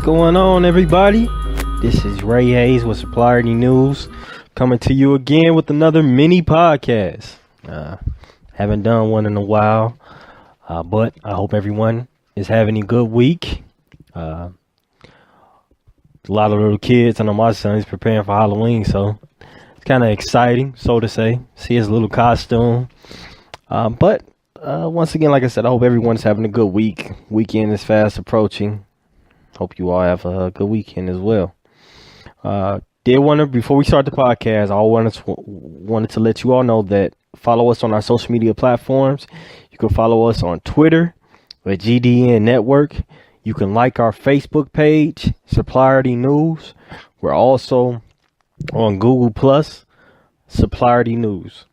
going on, everybody? This is Ray Hayes with Supplier News, coming to you again with another mini podcast. Haven't done one in a while, but I hope everyone is having a good week. A lot of little kids, I know my son is preparing for Halloween, so it's kind of exciting, so to say. See his little costume. But once again, like I said, I hope everyone's having a good week. Weekend is fast approaching. Hope you all have a good weekend as well. Before we start the podcast, I wanted to let you all know that follow us on our social media platforms. You can follow us on Twitter at GDN Network. You can like our Facebook page, Supplier News. We're also on Google Plus, Supplier News.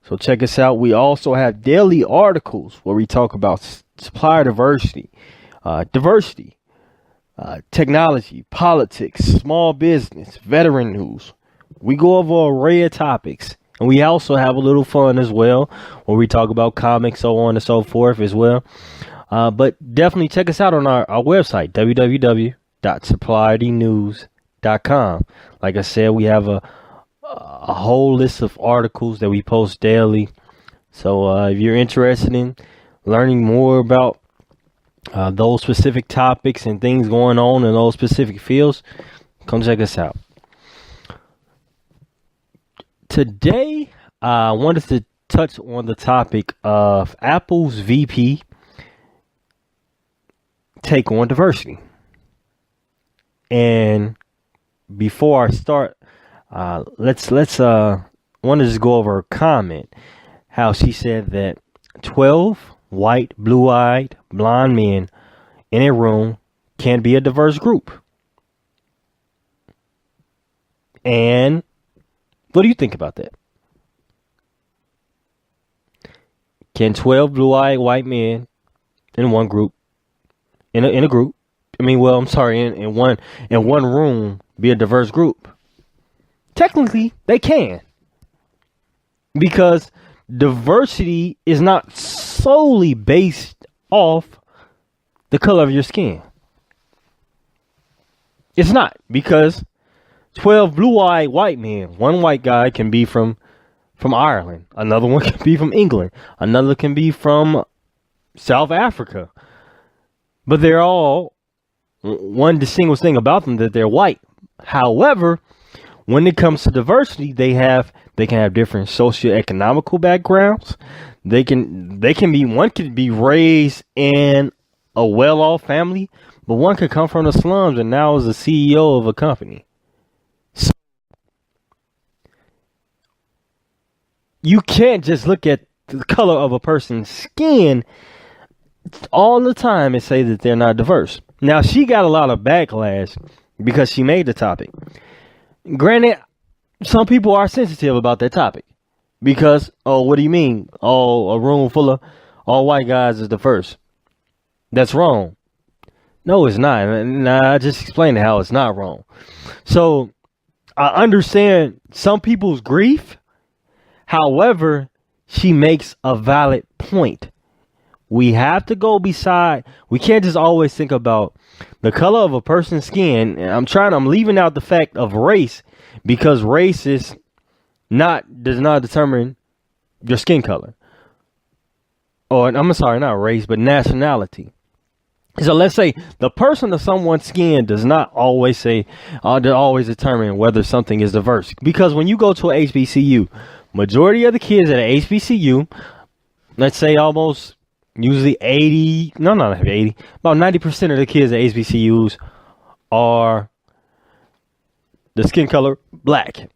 So check us out. We also have daily articles where we talk about supplier diversity, technology, politics, small business, veteran news. We go over an array of topics, and we also have a little fun as well where we talk about comics, so on and so forth as well. But definitely check us out on our website, www.suppliernews.com. Like I said, we have a whole list of articles that we post daily. So if you're interested in learning more about those specific topics and things going on in those specific fields, come check us out. Today, I wanted to touch on the topic of Apple's VP take on diversity. And before I start, let's want to just go over her comment, how she said that 12 white, blue-eyed, blonde men in a room can be a diverse group. And what do you think about that? Can 12 blue-eyed white men in one group, in a group, in one room be a diverse group? Technically, they can. Because diversity is not solely based off the color of your skin. It's not, because 12 blue-eyed white men, one white guy can be from Ireland, another one can be from England, another can be from South Africa. But they're all, one distinguished thing about them, that they're white. However, when it comes to diversity, they can have different socioeconomical backgrounds. One could be raised in a well-off family, but one could come from the slums and now is the CEO of a company. So you can't just look at the color of a person's skin all the time and say that they're not diverse. Now, she got a lot of backlash because she made the topic. Granted, some people are sensitive about that topic because, what do you mean? A room full of all white guys is diverse. That's wrong. No, it's not. And I just explained how it's not wrong. So I understand some people's grief. However, she makes a valid point. We have to go beside. We can't just always think about the color of a person's skin. I'm leaving out the fact of race, because race does not determine your skin color. Or not race, but nationality. So let's say the person of someone's skin does not always determine whether something is diverse. Because when you go to a HBCU, majority of the kids at a HBCU, let's say about 90% of the kids at HBCUs are the skin color black,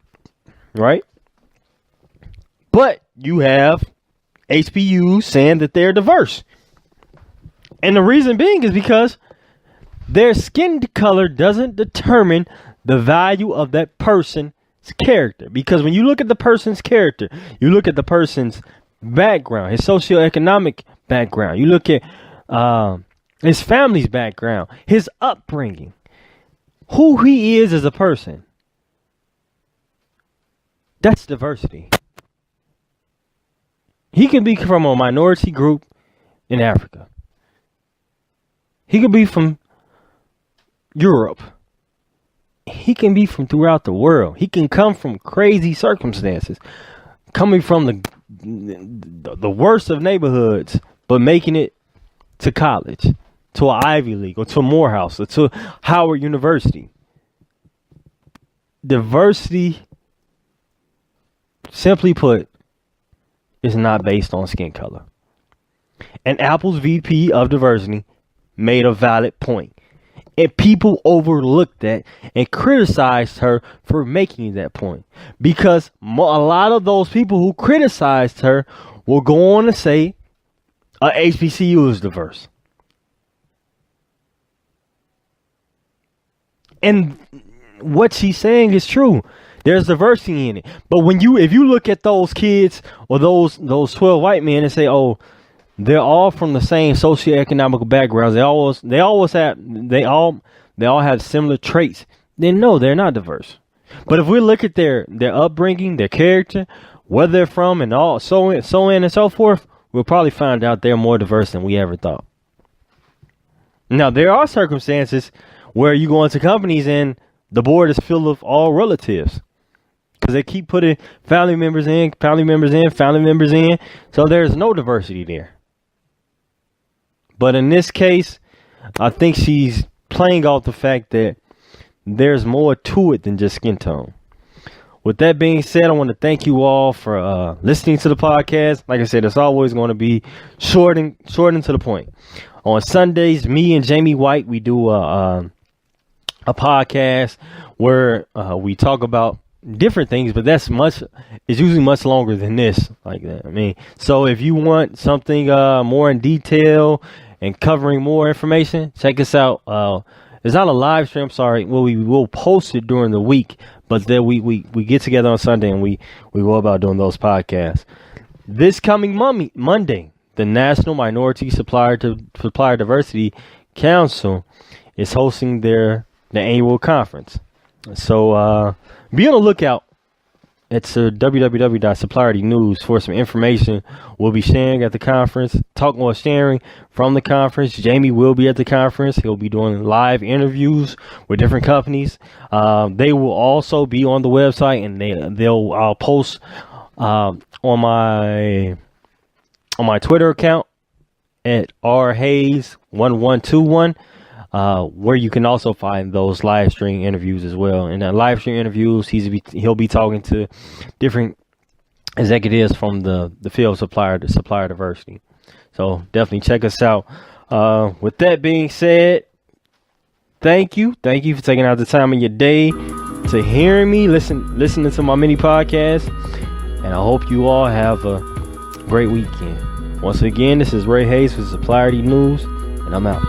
right? But you have HBCUs saying that they're diverse. And the reason being is because their skin color doesn't determine the value of that person's character. Because when you look at the person's character, you look at the person's background, his socioeconomic background, you look at his family's background, his upbringing, who he is as a person. That's diversity. He can be from a minority group in Africa. He could be from Europe. He can be from throughout the world. He can come from crazy circumstances, coming from the worst of neighborhoods, but making it to college, to an Ivy League, or to Morehouse, or to Howard University. Diversity, simply put, is not based on skin color. And Apple's VP of diversity made a valid point. And people overlooked that and criticized her for making that point. Because a lot of those people who criticized her will go on to say HBCU is diverse. And what she's saying is true. There's diversity in it. But if you look at those kids or those 12 white men and say, oh, they're all from the same socioeconomic backgrounds, they all have similar traits, then no, they're not diverse. But if we look at their upbringing, their character, where they're from, and all so on and so forth, we'll probably find out they're more diverse than we ever thought. Now, there are circumstances where you go into companies and the board is filled of all relatives. Because they keep putting family members in. So there's no diversity there. But in this case, I think she's playing off the fact that there's more to it than just skin tone. With that being said, I want to thank you all for listening to the podcast. Like I said, it's always going to be short and to the point. On Sundays, me and Jamie White, we do a podcast where we talk about different things, but it's usually much longer than this. Like that. I mean, so if you want something more in detail and covering more information, check us out. It's not a live stream, sorry. Well, we will post it during the week, but then we get together on Sunday and we go about doing those podcasts. This coming Monday, the National Minority Supplier Diversity Council is hosting the annual conference. So be on the lookout. It's www.suppliernews for some information we'll be sharing at the conference. Sharing from the conference. Jamie will be at the conference. He'll be doing live interviews with different companies. They will also be on the website, and I'll post on my Twitter account at rhayes1121. Where you can also find those live stream interviews as well. In that live stream interviews, he'll be talking to different executives from the field of supplier diversity. So definitely check us out. With that being said, thank you for taking out the time of your day to hearing me, listening to my mini podcast, and I hope you all have a great weekend. Once again, this is Ray Hayes with Supplierity News, and I'm out.